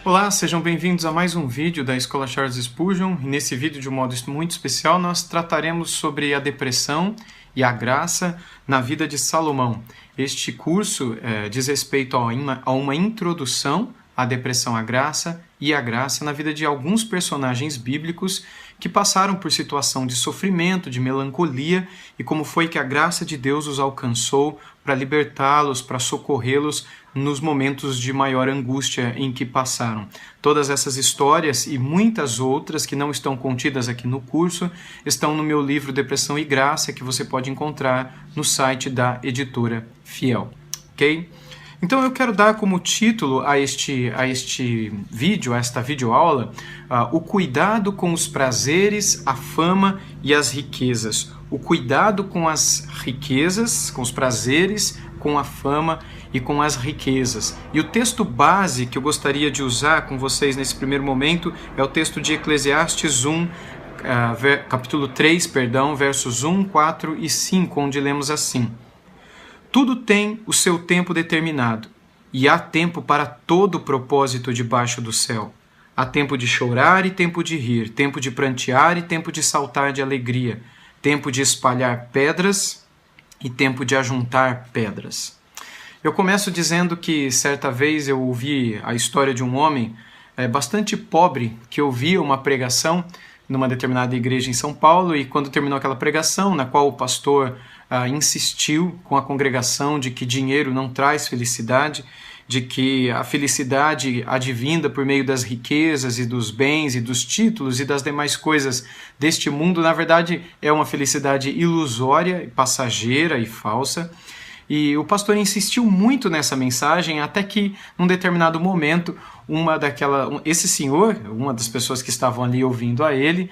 Olá, sejam bem-vindos a mais um vídeo da Escola Charles Spurgeon. E nesse vídeo, de um modo muito especial, nós trataremos sobre a depressão e a graça na vida de Salomão. Este curso diz respeito a uma introdução à depressão, à graça e à graça na vida de alguns personagens bíblicos que passaram por situação de sofrimento, de melancolia, e como foi que a graça de Deus os alcançou para libertá-los, para socorrê-los nos momentos de maior angústia em que passaram. Todas essas histórias e muitas outras que não estão contidas aqui no curso estão no meu livro Depressão e Graça, que você pode encontrar no site da editora Fiel. Ok? Então eu quero dar como título a este vídeo, a esta videoaula, o cuidado com os prazeres, a fama e as riquezas. O cuidado com as riquezas, com os prazeres, com a fama e com as riquezas. E o texto base que eu gostaria de usar com vocês nesse primeiro momento é o texto de Eclesiastes 1, capítulo 3, versos 1, 4 e 5, onde lemos assim: Tudo tem o seu tempo determinado, e há tempo para todo propósito debaixo do céu. Há tempo de chorar e tempo de rir, tempo de prantear e tempo de saltar de alegria, tempo de espalhar pedras e tempo de ajuntar pedras. Eu começo dizendo que certa vez eu ouvi a história de um homem bastante pobre que ouvia uma pregação numa determinada igreja em São Paulo, e quando terminou aquela pregação, na qual o pastor insistiu com a congregação de que dinheiro não traz felicidade, de que a felicidade advinda por meio das riquezas e dos bens e dos títulos e das demais coisas deste mundo, na verdade é uma felicidade ilusória, passageira e falsa. E o pastor insistiu muito nessa mensagem, até que, num determinado momento, esse senhor, uma das pessoas que estavam ali ouvindo a ele,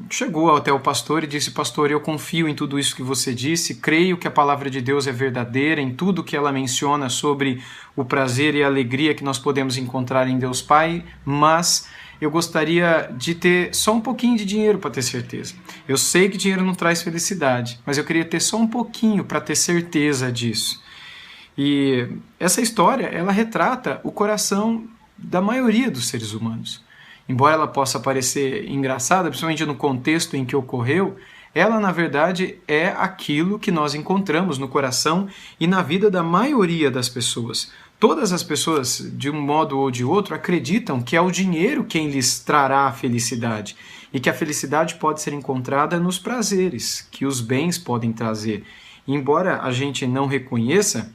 chegou até o pastor e disse: Pastor, eu confio em tudo isso que você disse, creio que a palavra de Deus é verdadeira, em tudo que ela menciona sobre o prazer e a alegria que nós podemos encontrar em Deus Pai, mas eu gostaria de ter só um pouquinho de dinheiro para ter certeza. Eu sei que dinheiro não traz felicidade, mas eu queria ter só um pouquinho para ter certeza disso. E essa história, ela retrata o coração da maioria dos seres humanos. Embora ela possa parecer engraçada, principalmente no contexto em que ocorreu, ela, na verdade, é aquilo que nós encontramos no coração e na vida da maioria das pessoas. Todas as pessoas, de um modo ou de outro, acreditam que é o dinheiro quem lhes trará a felicidade e que a felicidade pode ser encontrada nos prazeres que os bens podem trazer. E, embora a gente não reconheça,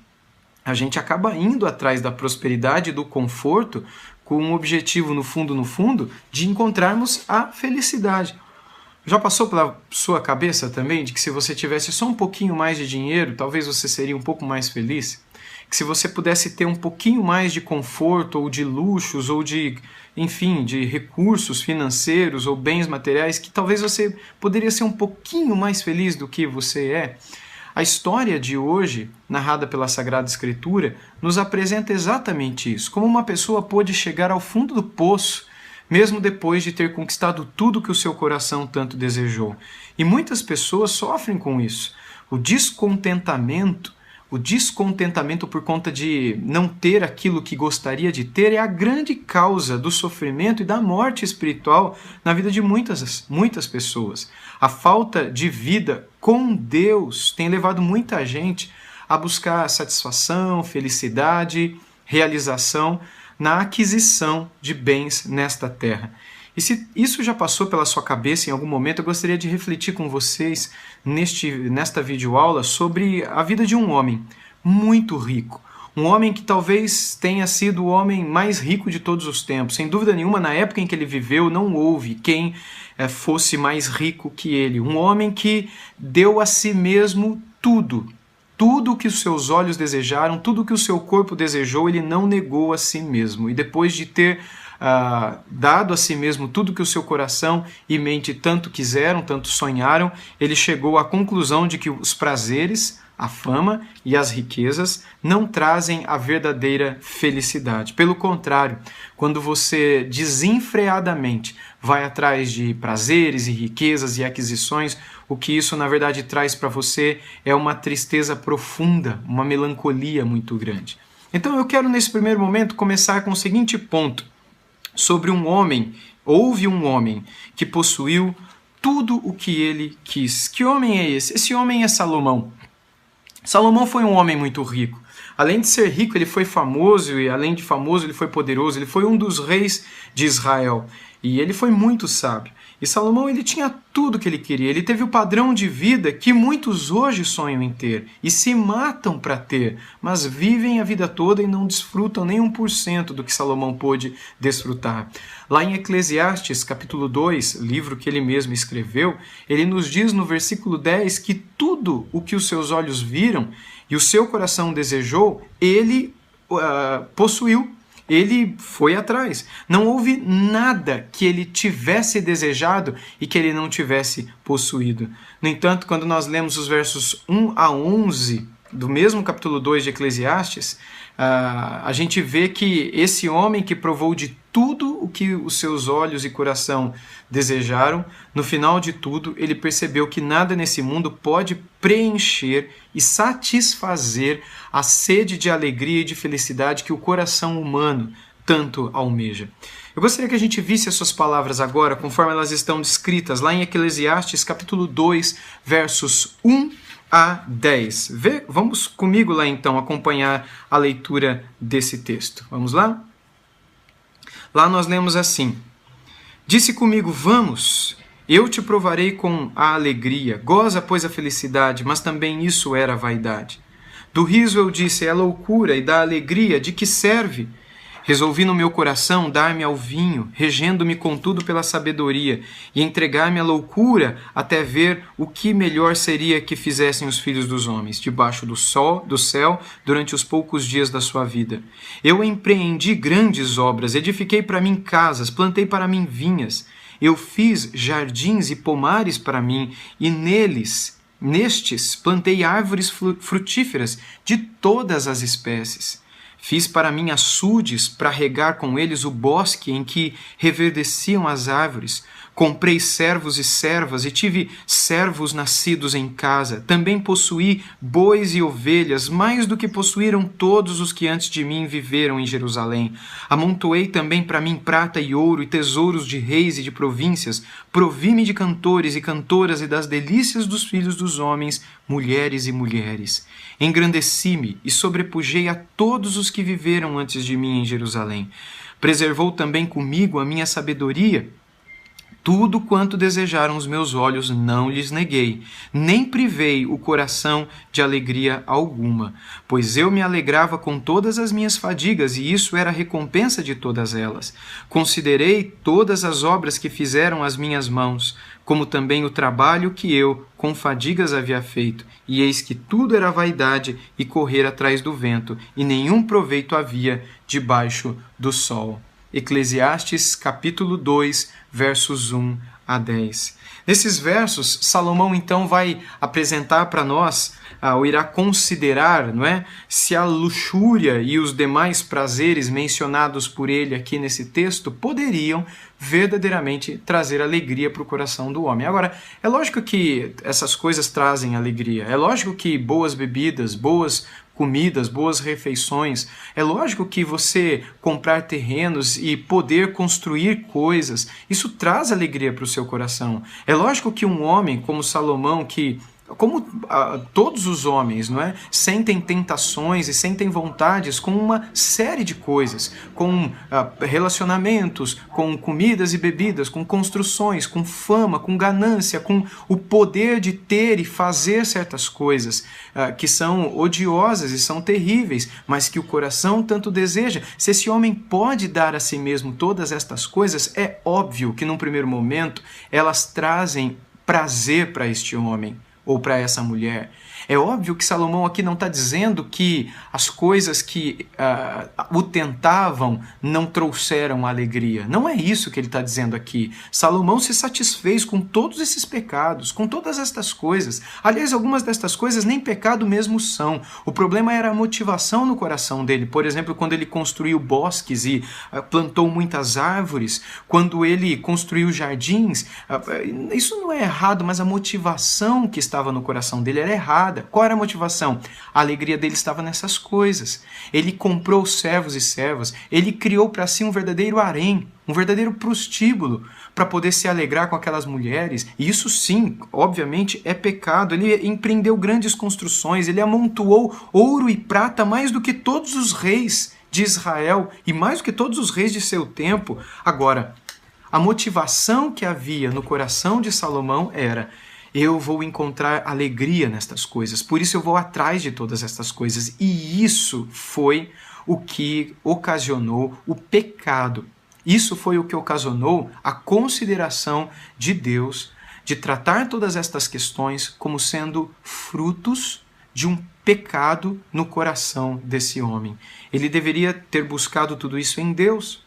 a gente acaba indo atrás da prosperidade e do conforto com um objetivo, no fundo, de encontrarmos a felicidade. Já passou pela sua cabeça também de que se você tivesse só um pouquinho mais de dinheiro, talvez você seria um pouco mais feliz? Que se você pudesse ter um pouquinho mais de conforto ou de luxos ou de recursos financeiros ou bens materiais, que talvez você poderia ser um pouquinho mais feliz do que você é? A história de hoje, narrada pela Sagrada Escritura, nos apresenta exatamente isso, como uma pessoa pôde chegar ao fundo do poço, mesmo depois de ter conquistado tudo que o seu coração tanto desejou. E muitas pessoas sofrem com isso. O descontentamento por conta de não ter aquilo que gostaria de ter é a grande causa do sofrimento e da morte espiritual na vida de muitas pessoas. A falta de vida com Deus tem levado muita gente a buscar satisfação, felicidade, realização na aquisição de bens nesta terra. E se isso já passou pela sua cabeça em algum momento, eu gostaria de refletir com vocês nesta videoaula sobre a vida de um homem muito rico. Um homem que talvez tenha sido o homem mais rico de todos os tempos. Sem dúvida nenhuma, na época em que ele viveu, não houve quem fosse mais rico que ele. Um homem que deu a si mesmo tudo. Tudo o que os seus olhos desejaram, tudo o que o seu corpo desejou, ele não negou a si mesmo. E depois de ter dado a si mesmo tudo que o seu coração e mente tanto quiseram, tanto sonharam, ele chegou à conclusão de que os prazeres, a fama e as riquezas não trazem a verdadeira felicidade. Pelo contrário, quando você desenfreadamente vai atrás de prazeres e riquezas e aquisições, o que isso na verdade traz para você é uma tristeza profunda, uma melancolia muito grande. Então eu quero nesse primeiro momento começar com o seguinte ponto, sobre um homem, houve um homem que possuiu tudo o que ele quis. Que homem é esse? Esse homem é Salomão. Salomão foi um homem muito rico. Além de ser rico, ele foi famoso, e além de famoso, ele foi poderoso. Ele foi um dos reis de Israel. E ele foi muito sábio. E Salomão, ele tinha tudo que ele queria. Ele teve o padrão de vida que muitos hoje sonham em ter e se matam para ter, mas vivem a vida toda e não desfrutam nem 1% do que Salomão pôde desfrutar. Lá em Eclesiastes, capítulo 2, livro que ele mesmo escreveu, ele nos diz no versículo 10 que tudo o que os seus olhos viram e o seu coração desejou, ele possuiu. Ele foi atrás. Não houve nada que ele tivesse desejado e que ele não tivesse possuído. No entanto, quando nós lemos os versos 1 a 11 do mesmo capítulo 2 de Eclesiastes, a gente vê que esse homem que provou de tudo o que os seus olhos e coração desejaram, no final de tudo, ele percebeu que nada nesse mundo pode preencher e satisfazer a sede de alegria e de felicidade que o coração humano tanto almeja. Eu gostaria que a gente visse essas palavras agora, conforme elas estão descritas lá em Eclesiastes, capítulo 2, versos 1 a 10. Vamos comigo lá então acompanhar a leitura desse texto. Vamos lá? Lá nós lemos assim: Disse comigo, vamos, eu te provarei com a alegria. Goza, pois, a felicidade, mas também isso era vaidade. Do riso eu disse, é loucura, e da alegria, de que serve? Resolvi no meu coração dar-me ao vinho, regendo-me contudo pela sabedoria, e entregar-me à loucura até ver o que melhor seria que fizessem os filhos dos homens, debaixo do céu, durante os poucos dias da sua vida. Eu empreendi grandes obras, edifiquei para mim casas, plantei para mim vinhas. Eu fiz jardins e pomares para mim, e nestes plantei árvores frutíferas de todas as espécies. Fiz para mim açudes para regar com eles o bosque em que reverdeciam as árvores. Comprei servos e servas e tive servos nascidos em casa. Também possuí bois e ovelhas, mais do que possuíram todos os que antes de mim viveram em Jerusalém. Amontoei também para mim prata e ouro e tesouros de reis e de províncias. Provi-me de cantores e cantoras e das delícias dos filhos dos homens, mulheres e mulheres. Engrandeci-me e sobrepujei a todos os que viveram antes de mim em Jerusalém. Preservou também comigo a minha sabedoria. Tudo quanto desejaram os meus olhos não lhes neguei, nem privei o coração de alegria alguma, pois eu me alegrava com todas as minhas fadigas, e isso era a recompensa de todas elas. Considerei todas as obras que fizeram as minhas mãos, como também o trabalho que eu, com fadigas, havia feito, e eis que tudo era vaidade e correr atrás do vento, e nenhum proveito havia debaixo do sol. Eclesiastes capítulo 2, versos 1 a 10. Nesses versos, Salomão então vai apresentar para nós, ou irá considerar, não é, se a luxúria e os demais prazeres mencionados por ele aqui nesse texto poderiam verdadeiramente trazer alegria para o coração do homem. Agora, é lógico que essas coisas trazem alegria, é lógico que boas bebidas, boas comidas, boas refeições. É lógico que você comprar terrenos e poder construir coisas, isso traz alegria para o seu coração. É lógico que um homem como Salomão, que como todos os homens, não é? Sentem tentações e sentem vontades com uma série de coisas, com relacionamentos, com comidas e bebidas, com construções, com fama, com ganância, com o poder de ter e fazer certas coisas que são odiosas e são terríveis, mas que o coração tanto deseja. Se esse homem pode dar a si mesmo todas estas coisas, é óbvio que num primeiro momento elas trazem prazer para este homem ou para essa mulher. É óbvio que Salomão aqui não está dizendo que as coisas que o tentavam não trouxeram alegria. Não é isso que ele está dizendo aqui. Salomão se satisfez com todos esses pecados, com todas estas coisas. Aliás, algumas destas coisas nem pecado mesmo são. O problema era a motivação no coração dele. Por exemplo, quando ele construiu bosques e plantou muitas árvores, quando ele construiu jardins, isso não é errado, mas a motivação que estava no coração dele era errada. Qual era a motivação? A alegria dele estava nessas coisas. Ele comprou servos e servas, ele criou para si um verdadeiro harém, um verdadeiro prostíbulo, para poder se alegrar com aquelas mulheres. E isso sim, obviamente, é pecado. Ele empreendeu grandes construções, ele amontoou ouro e prata mais do que todos os reis de Israel e mais do que todos os reis de seu tempo. Agora, a motivação que havia no coração de Salomão era: eu vou encontrar alegria nestas coisas, por isso eu vou atrás de todas estas coisas. E isso foi o que ocasionou o pecado. Isso foi o que ocasionou a consideração de Deus de tratar todas estas questões como sendo frutos de um pecado no coração desse homem. Ele deveria ter buscado tudo isso em Deus,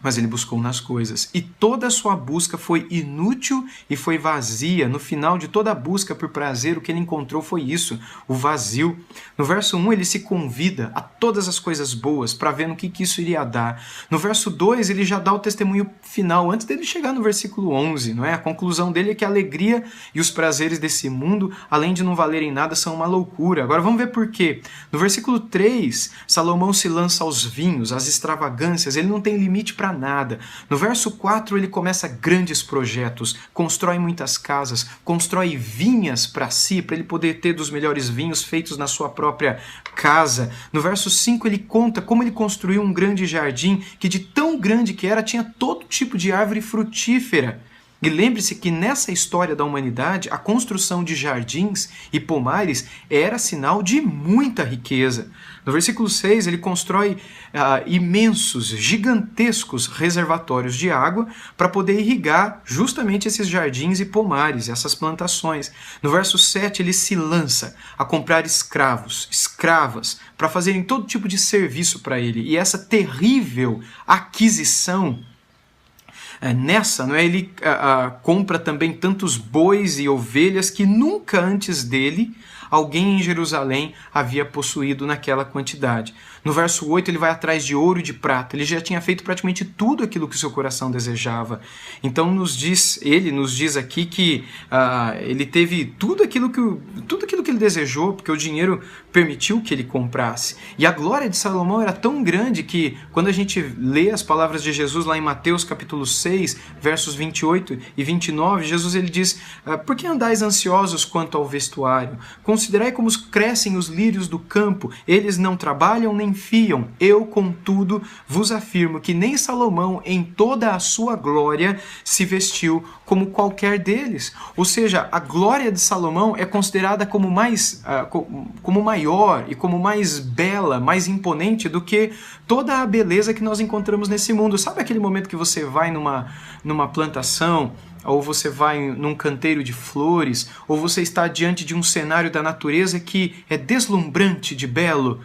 mas ele buscou nas coisas. E toda a sua busca foi inútil e foi vazia. No final de toda a busca por prazer, o que ele encontrou foi isso, o vazio. No verso 1, ele se convida a todas as coisas boas para ver no que isso iria dar. No verso 2, ele já dá o testemunho final, antes dele chegar no versículo 11. Não é? A conclusão dele é que a alegria e os prazeres desse mundo, além de não valerem nada, são uma loucura. Agora vamos ver por quê. No versículo 3, Salomão se lança aos vinhos, às extravagâncias, ele não tem limite para nada. No verso 4 ele começa grandes projetos, constrói muitas casas, constrói vinhas para si, para ele poder ter dos melhores vinhos feitos na sua própria casa. No verso 5 ele conta como ele construiu um grande jardim que de tão grande que era, tinha todo tipo de árvore frutífera. E lembre-se que nessa história da humanidade, a construção de jardins e pomares era sinal de muita riqueza. No versículo 6, ele constrói imensos, gigantescos reservatórios de água para poder irrigar justamente esses jardins e pomares, essas plantações. No verso 7, ele se lança a comprar escravos, escravas, para fazerem todo tipo de serviço para ele. E essa terrível aquisição nessa, não é? Ele compra também tantos bois e ovelhas que nunca antes dele alguém em Jerusalém havia possuído naquela quantidade. No verso 8 ele vai atrás de ouro e de prata. Ele já tinha feito praticamente tudo aquilo que o seu coração desejava. Então ele nos diz aqui que ele teve tudo aquilo que ele desejou, porque o dinheiro permitiu que ele comprasse. E a glória de Salomão era tão grande que quando a gente lê as palavras de Jesus lá em Mateus capítulo 6, versos 28 e 29, Jesus ele diz: por que andais ansiosos quanto ao vestuário? Considerai como crescem os lírios do campo, eles não trabalham nem fiam. Eu, contudo, vos afirmo que nem Salomão, em toda a sua glória, se vestiu como qualquer deles. Ou seja, a glória de Salomão é considerada como maior e como mais bela, mais imponente do que toda a beleza que nós encontramos nesse mundo. Sabe aquele momento que você vai numa plantação, ou você vai num canteiro de flores, ou você está diante de um cenário da natureza que é deslumbrante de belo?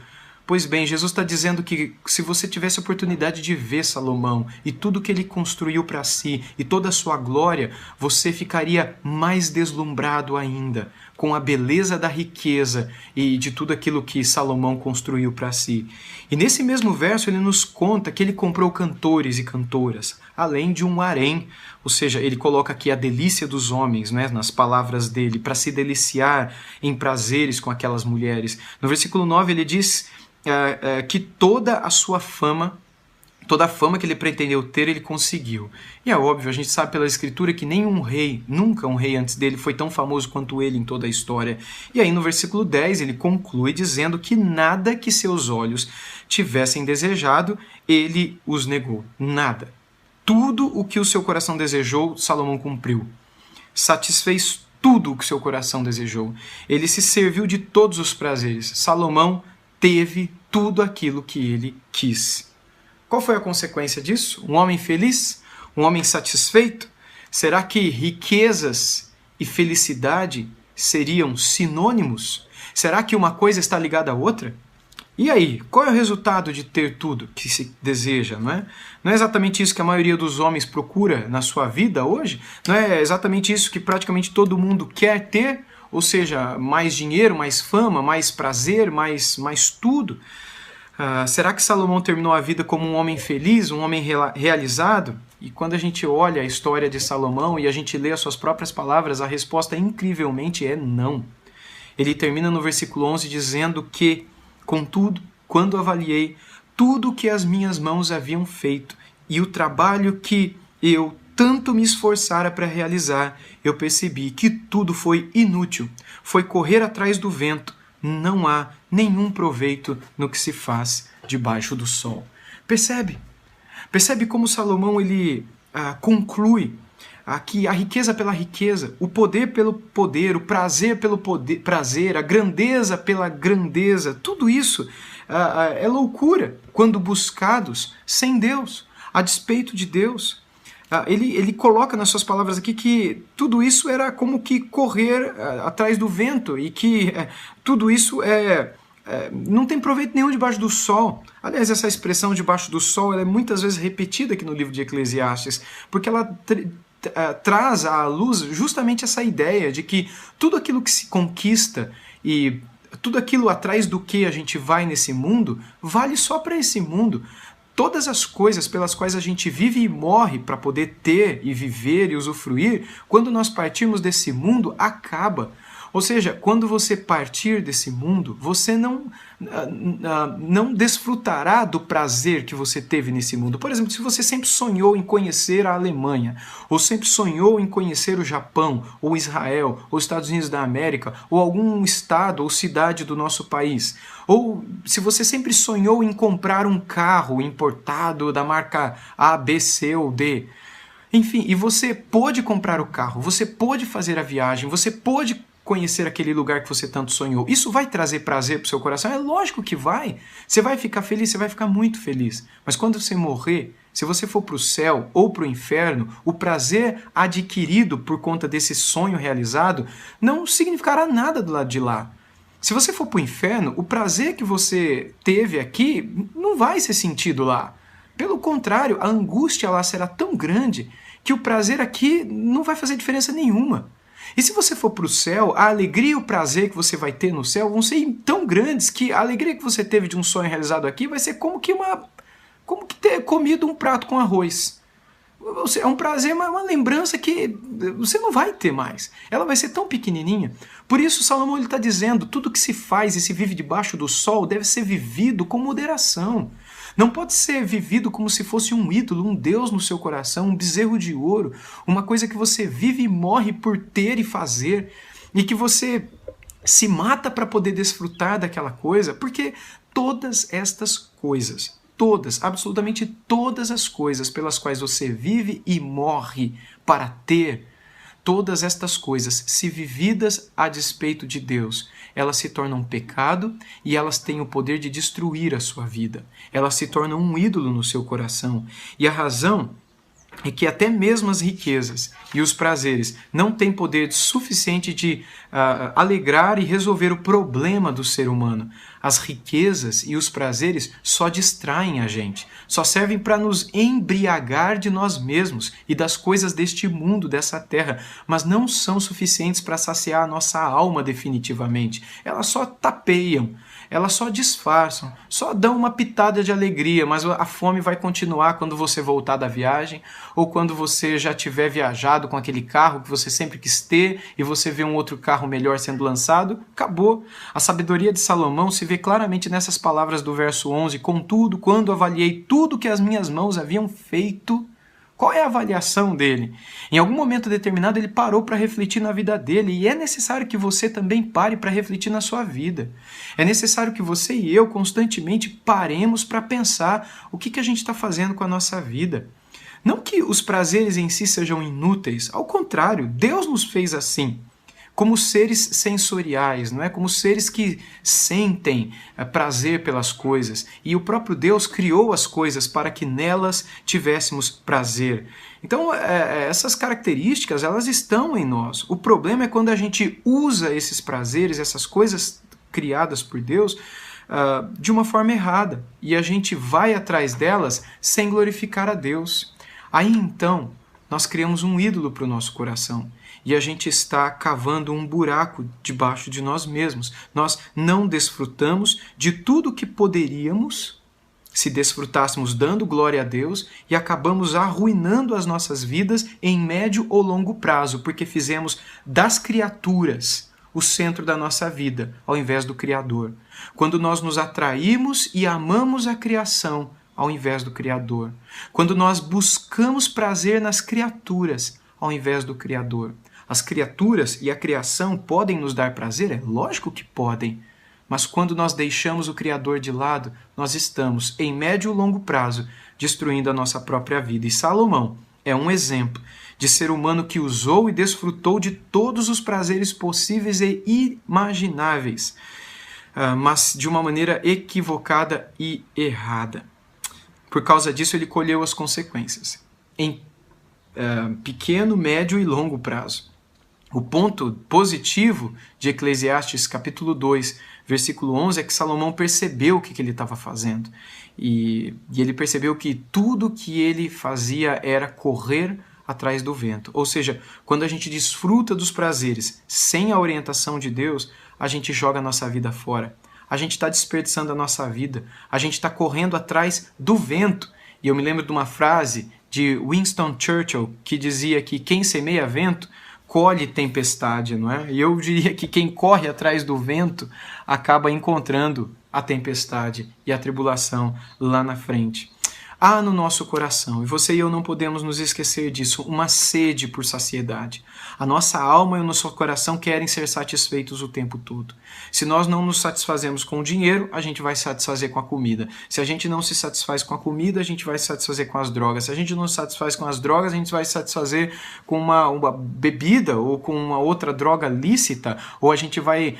Pois bem, Jesus está dizendo que se você tivesse a oportunidade de ver Salomão e tudo que ele construiu para si e toda a sua glória, você ficaria mais deslumbrado ainda com a beleza da riqueza e de tudo aquilo que Salomão construiu para si. E nesse mesmo verso ele nos conta que ele comprou cantores e cantoras, além de um harém, ou seja, ele coloca aqui a delícia dos homens, né, nas palavras dele, para se deliciar em prazeres com aquelas mulheres. No versículo 9 ele diz que toda a sua fama, toda a fama que ele pretendeu ter, ele conseguiu. E é óbvio, a gente sabe pela escritura que nenhum rei, nunca um rei antes dele foi tão famoso quanto ele em toda a história. E aí no versículo 10 ele conclui dizendo que nada que seus olhos tivessem desejado, ele os negou. Nada. Tudo o que o seu coração desejou, Salomão cumpriu. Satisfez tudo o que o seu coração desejou. Ele se serviu de todos os prazeres. Salomão teve tudo aquilo que ele quis. Qual foi a consequência disso? Um homem feliz? Um homem satisfeito? Será que riquezas e felicidade seriam sinônimos? Será que uma coisa está ligada à outra? E aí, qual é o resultado de ter tudo que se deseja, não é? Não é exatamente isso que a maioria dos homens procura na sua vida hoje? Não é exatamente isso que praticamente todo mundo quer ter? Ou seja, mais dinheiro, mais fama, mais prazer, mais tudo? Será que Salomão terminou a vida como um homem feliz, um homem realizado? E quando a gente olha a história de Salomão e a gente lê as suas próprias palavras, a resposta incrivelmente é não. Ele termina no versículo 11 dizendo que, contudo, quando avaliei tudo o que as minhas mãos haviam feito e o trabalho que eu tanto me esforçara para realizar, eu percebi que tudo foi inútil, foi correr atrás do vento, não há nenhum proveito no que se faz debaixo do sol. Percebe? Percebe como Salomão ele conclui que a riqueza pela riqueza, o poder pelo poder, o prazer pelo prazer, a grandeza pela grandeza, tudo isso é loucura quando buscados sem Deus, a despeito de Deus. Ele coloca nas suas palavras aqui que tudo isso era como que correr atrás do vento e que tudo isso não tem proveito nenhum debaixo do sol. Aliás, essa expressão debaixo do sol ela é muitas vezes repetida aqui no livro de Eclesiastes, porque ela traz à luz justamente essa ideia de que tudo aquilo que se conquista e tudo aquilo atrás do que a gente vai nesse mundo, vale só para esse mundo. Todas as coisas pelas quais a gente vive e morre para poder ter e viver e usufruir, quando nós partirmos desse mundo, acaba. Ou seja, quando você partir desse mundo, você não desfrutará do prazer que você teve nesse mundo. Por exemplo, se você sempre sonhou em conhecer a Alemanha, ou sempre sonhou em conhecer o Japão, ou Israel, ou Estados Unidos da América, ou algum estado ou cidade do nosso país, ou se você sempre sonhou em comprar um carro importado da marca A, B, C ou D, enfim, e você pôde comprar o carro, você pôde fazer a viagem, você pôde conhecer aquele lugar que você tanto sonhou. Isso vai trazer prazer para o seu coração? É lógico que vai. Você vai ficar feliz, você vai ficar muito feliz. Mas quando você morrer, se você for para o céu ou para o inferno, o prazer adquirido por conta desse sonho realizado não significará nada do lado de lá. Se você for para o inferno, o prazer que você teve aqui não vai ser sentido lá. Pelo contrário, a angústia lá será tão grande que o prazer aqui não vai fazer diferença nenhuma. E se você for para o céu, a alegria e o prazer que você vai ter no céu vão ser tão grandes que a alegria que você teve de um sonho realizado aqui vai ser como que ter comido um prato com arroz. É um prazer, uma lembrança que você não vai ter mais. Ela vai ser tão pequenininha. Por isso Salomão está dizendo, tudo que se faz e se vive debaixo do sol deve ser vivido com moderação. Não pode ser vivido como se fosse um ídolo, um Deus no seu coração, um bezerro de ouro, uma coisa que você vive e morre por ter e fazer, e que você se mata para poder desfrutar daquela coisa, porque todas estas coisas, todas, absolutamente todas as coisas pelas quais você vive e morre para ter, todas estas coisas, se vividas a despeito de Deus, elas se tornam pecado e elas têm o poder de destruir a sua vida. Elas se tornam um ídolo no seu coração. E a razão é que até mesmo as riquezas e os prazeres não têm poder suficiente de alegrar e resolver o problema do ser humano. As riquezas e os prazeres só distraem a gente, só servem para nos embriagar de nós mesmos e das coisas deste mundo, dessa terra, mas não são suficientes para saciar a nossa alma definitivamente. Elas só tapeiam, elas só disfarçam, só dão uma pitada de alegria, mas a fome vai continuar quando você voltar da viagem, ou quando você já tiver viajado com aquele carro que você sempre quis ter e você vê um outro carro melhor sendo lançado, acabou. A sabedoria de Salomão se vê claramente nessas palavras do verso 11, contudo, quando avaliei tudo que as minhas mãos haviam feito. Qual é a avaliação dele? Em algum momento determinado ele parou para refletir na vida dele e é necessário que você também pare para refletir na sua vida. É necessário que você e eu constantemente paremos para pensar o que a gente está fazendo com a nossa vida. Não que os prazeres em si sejam inúteis, ao contrário, Deus nos fez assim, como seres sensoriais, não é? Como seres que sentem prazer pelas coisas. E o próprio Deus criou as coisas para que nelas tivéssemos prazer. Então, essas características, elas estão em nós. O problema é quando a gente usa esses prazeres, essas coisas criadas por Deus, de uma forma errada. E a gente vai atrás delas sem glorificar a Deus. Aí, então, nós criamos um ídolo para o nosso coração. E a gente está cavando um buraco debaixo de nós mesmos. Nós não desfrutamos de tudo que poderíamos se desfrutássemos dando glória a Deus e acabamos arruinando as nossas vidas em médio ou longo prazo, porque fizemos das criaturas o centro da nossa vida, ao invés do Criador. Quando nós nos atraímos e amamos a criação, ao invés do Criador. Quando nós buscamos prazer nas criaturas, ao invés do Criador. As criaturas e a criação podem nos dar prazer? É lógico que podem. Mas quando nós deixamos o Criador de lado, nós estamos, em médio e longo prazo, destruindo a nossa própria vida. E Salomão é um exemplo de ser humano que usou e desfrutou de todos os prazeres possíveis e imagináveis, mas de uma maneira equivocada e errada. Por causa disso, ele colheu as consequências em pequeno, médio e longo prazo. O ponto positivo de Eclesiastes capítulo 2, versículo 11, é que Salomão percebeu o que ele estava fazendo. E ele percebeu que tudo que ele fazia era correr atrás do vento. Ou seja, quando a gente desfruta dos prazeres sem a orientação de Deus, a gente joga a nossa vida fora. A gente está desperdiçando a nossa vida. A gente está correndo atrás do vento. E eu me lembro de uma frase de Winston Churchill que dizia que quem semeia vento colhe tempestade, não é? E eu diria que quem corre atrás do vento acaba encontrando a tempestade e a tribulação lá na frente. Há no nosso coração, e você e eu não podemos nos esquecer disso, uma sede por saciedade. A nossa alma e o nosso coração querem ser satisfeitos o tempo todo. Se nós não nos satisfazemos com o dinheiro, a gente vai se satisfazer com a comida. Se a gente não se satisfaz com a comida, a gente vai se satisfazer com as drogas. Se a gente não se satisfaz com as drogas, a gente vai se satisfazer com uma bebida ou com uma outra droga lícita, ou a gente vai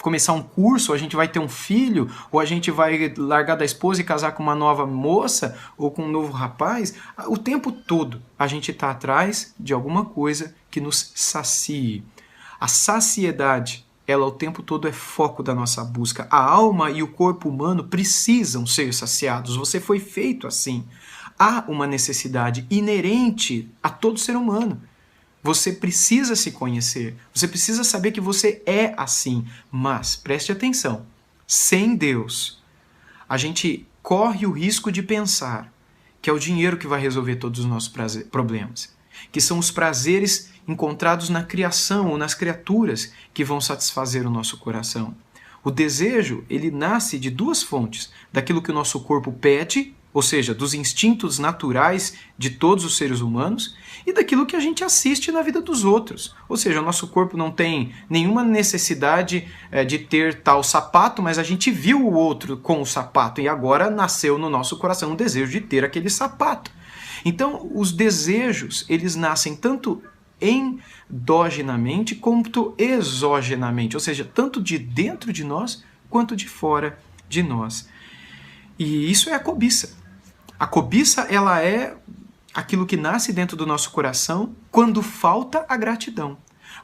começar um curso, ou a gente vai ter um filho, ou a gente vai largar da esposa e casar com uma nova moça, ou com um novo rapaz. O tempo todo a gente está atrás de alguma coisa que nos sacie. A saciedade, ela o tempo todo é foco da nossa busca. A alma e o corpo humano precisam ser saciados. Você foi feito assim. Há uma necessidade inerente a todo ser humano. Você precisa se conhecer. Você precisa saber que você é assim. Mas, preste atenção, sem Deus, a gente corre o risco de pensar que é o dinheiro que vai resolver todos os nossos problemas, que são os prazeres encontrados na criação ou nas criaturas que vão satisfazer o nosso coração. O desejo, ele nasce de duas fontes, daquilo que o nosso corpo pede, ou seja, dos instintos naturais de todos os seres humanos, e daquilo que a gente assiste na vida dos outros. Ou seja, o nosso corpo não tem nenhuma necessidade de ter tal sapato, mas a gente viu o outro com o sapato e agora nasceu no nosso coração um desejo de ter aquele sapato. Então, os desejos, eles nascem tanto endogenamente quanto exogenamente, ou seja, tanto de dentro de nós quanto de fora de nós. E isso é a cobiça. A cobiça, ela é aquilo que nasce dentro do nosso coração quando falta a gratidão,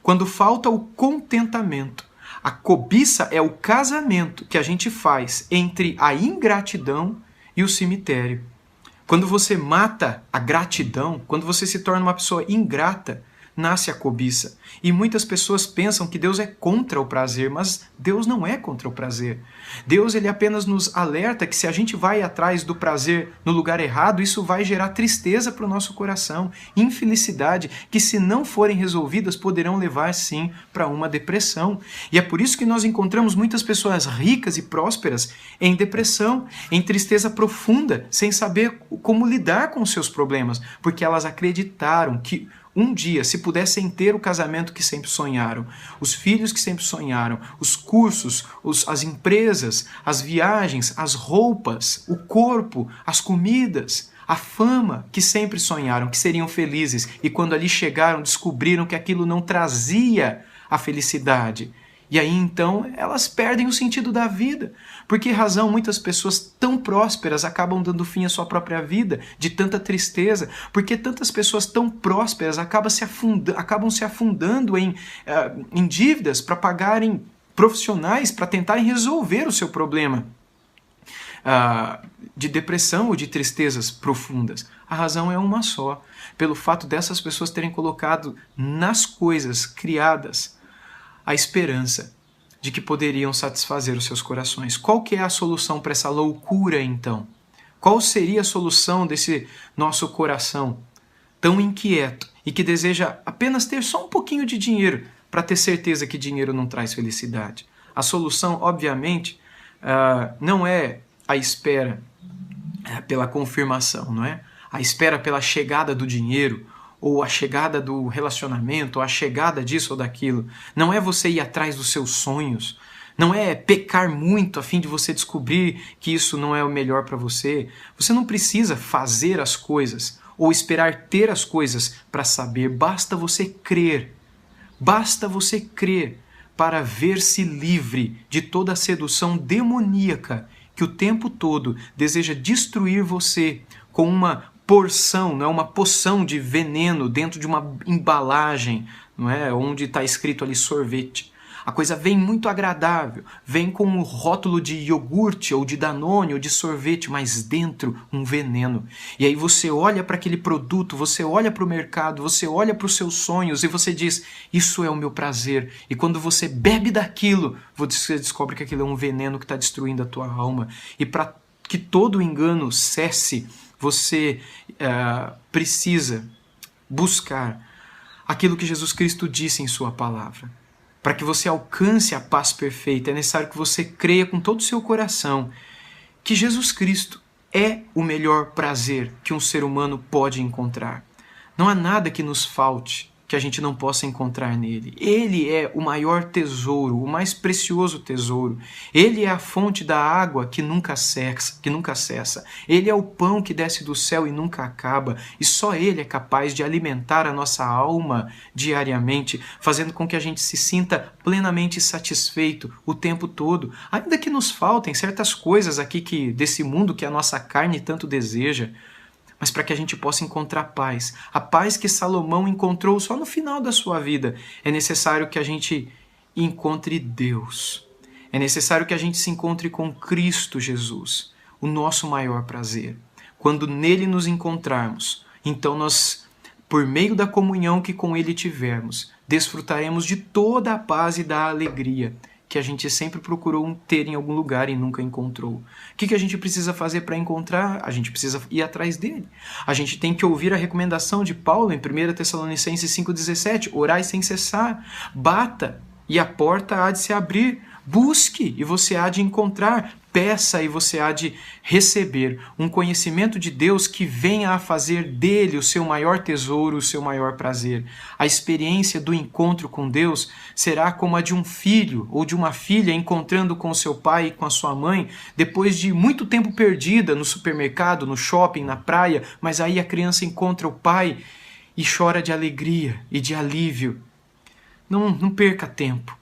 quando falta o contentamento. A cobiça é o casamento que a gente faz entre a ingratidão e o cemitério. Quando você mata a gratidão, quando você se torna uma pessoa ingrata, nasce a cobiça. E muitas pessoas pensam que Deus é contra o prazer, mas Deus não é contra o prazer. Deus, ele apenas nos alerta que se a gente vai atrás do prazer no lugar errado, isso vai gerar tristeza para o nosso coração, infelicidade, que se não forem resolvidas poderão levar sim para uma depressão. E é por isso que nós encontramos muitas pessoas ricas e prósperas em depressão, em tristeza profunda, sem saber como lidar com os seus problemas, porque elas acreditaram que um dia, se pudessem ter o casamento que sempre sonharam, os filhos que sempre sonharam, os cursos, as empresas, as viagens, as roupas, o corpo, as comidas, a fama que sempre sonharam, que seriam felizes, e quando ali chegaram, descobriram que aquilo não trazia a felicidade. E aí então elas perdem o sentido da vida. Por que razão muitas pessoas tão prósperas acabam dando fim à sua própria vida, de tanta tristeza? Porque tantas pessoas tão prósperas acabam se afundando em dívidas para pagarem profissionais para tentarem resolver o seu problema de depressão ou de tristezas profundas. A razão é uma só, pelo fato dessas pessoas terem colocado nas coisas criadas a esperança de que poderiam satisfazer os seus corações. Qual que é a solução para essa loucura, então? Qual seria a solução desse nosso coração tão inquieto e que deseja apenas ter só um pouquinho de dinheiro para ter certeza que dinheiro não traz felicidade? A solução, obviamente, não é a espera pela confirmação, não é? A espera pela chegada do dinheiro, ou a chegada do relacionamento, ou a chegada disso ou daquilo. Não é você ir atrás dos seus sonhos. Não é pecar muito a fim de você descobrir que isso não é o melhor para você. Você não precisa fazer as coisas ou esperar ter as coisas para saber. Basta você crer. Basta você crer para ver-se livre de toda a sedução demoníaca que o tempo todo deseja destruir você com uma porção, não é, uma poção de veneno dentro de uma embalagem, não é, onde está escrito ali sorvete. A coisa vem muito agradável, vem com um rótulo de iogurte ou de Danone ou de sorvete, mas dentro um veneno. E aí você olha para aquele produto, você olha para o mercado, você olha para os seus sonhos e você diz, isso é o meu prazer. E quando você bebe daquilo, você descobre que aquilo é um veneno que está destruindo a tua alma. E para que todo o engano cesse, você precisa buscar aquilo que Jesus Cristo disse em sua palavra. Para que você alcance a paz perfeita, é necessário que você creia com todo o seu coração que Jesus Cristo é o melhor prazer que um ser humano pode encontrar. Não há nada que nos falte que a gente não possa encontrar nele. Ele é o maior tesouro, o mais precioso tesouro. Ele é a fonte da água que nunca cessa. Ele é o pão que desce do céu e nunca acaba. E só ele é capaz de alimentar a nossa alma diariamente, fazendo com que a gente se sinta plenamente satisfeito o tempo todo. Ainda que nos faltem certas coisas aqui desse mundo que a nossa carne tanto deseja, mas para que a gente possa encontrar paz. A paz que Salomão encontrou só no final da sua vida. É necessário que a gente encontre Deus. É necessário que a gente se encontre com Cristo Jesus, o nosso maior prazer. Quando nele nos encontrarmos, então nós, por meio da comunhão que com ele tivermos, desfrutaremos de toda a paz e da alegria que a gente sempre procurou ter em algum lugar e nunca encontrou. O que a gente precisa fazer para encontrar? A gente precisa ir atrás dele. A gente tem que ouvir a recomendação de Paulo em 1 Tessalonicenses 5,17, orai sem cessar, bata e a porta há de se abrir, busque e você há de encontrar, peça e você há de receber um conhecimento de Deus que venha a fazer dele o seu maior tesouro, o seu maior prazer. A experiência do encontro com Deus será como a de um filho ou de uma filha encontrando com o seu pai e com a sua mãe depois de muito tempo perdida no supermercado, no shopping, na praia, mas aí a criança encontra o pai e chora de alegria e de alívio. Não perca tempo.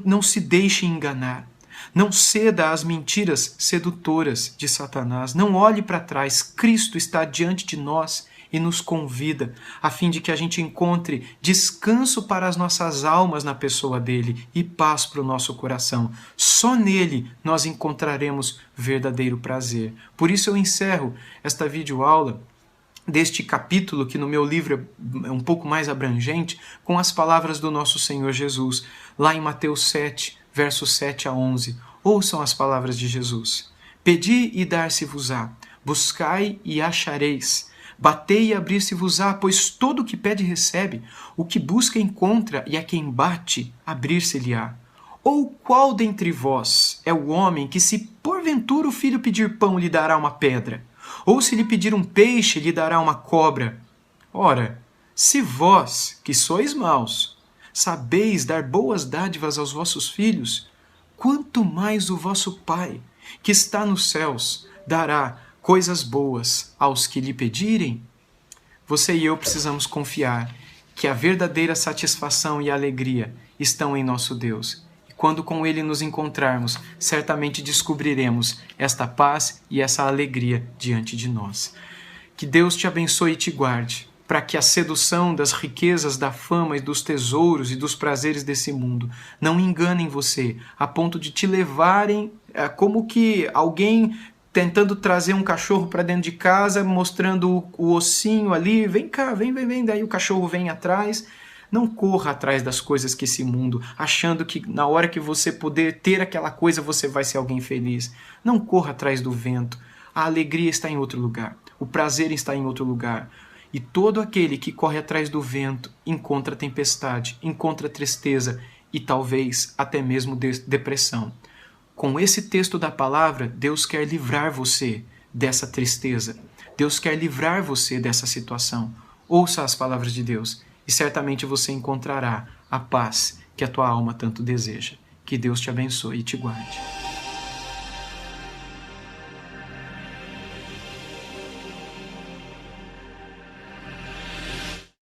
Não se deixe enganar. Não ceda às mentiras sedutoras de Satanás. Não olhe para trás. Cristo está diante de nós e nos convida, a fim de que a gente encontre descanso para as nossas almas na pessoa dele e paz para o nosso coração. Só nele nós encontraremos verdadeiro prazer. Por isso eu encerro esta videoaula deste capítulo, que no meu livro é um pouco mais abrangente, com as palavras do nosso Senhor Jesus, lá em Mateus 7, versos 7 a 11. Ouçam as palavras de Jesus. Pedi e dar-se-vos-á, buscai e achareis, batei e abrir-se-vos-á, pois todo o que pede recebe, o que busca encontra, e a quem bate, abrir-se-lhe-á. Ou qual dentre vós é o homem que, se porventura o filho pedir pão, lhe dará uma pedra? Ou se lhe pedir um peixe, lhe dará uma cobra? Ora, se vós, que sois maus, sabeis dar boas dádivas aos vossos filhos, quanto mais o vosso Pai, que está nos céus, dará coisas boas aos que lhe pedirem? Você e eu precisamos confiar que a verdadeira satisfação e alegria estão em nosso Deus. Quando com ele nos encontrarmos, certamente descobriremos esta paz e essa alegria diante de nós. Que Deus te abençoe e te guarde, para que a sedução das riquezas, da fama e dos tesouros e dos prazeres desse mundo não enganem você, a ponto de te levarem como que alguém tentando trazer um cachorro para dentro de casa, mostrando o ossinho ali, vem cá, vem, daí o cachorro vem atrás. Não corra atrás das coisas que esse mundo, achando que na hora que você puder ter aquela coisa, você vai ser alguém feliz. Não corra atrás do vento. a alegria está em outro lugar, o prazer está em outro lugar. E todo aquele que corre atrás do vento encontra tempestade, encontra tristeza e talvez até mesmo depressão. Com esse texto da palavra, Deus quer livrar você dessa tristeza. Deus quer livrar você dessa situação. Ouça as palavras de Deus e certamente você encontrará a paz que a tua alma tanto deseja. Que Deus te abençoe e te guarde.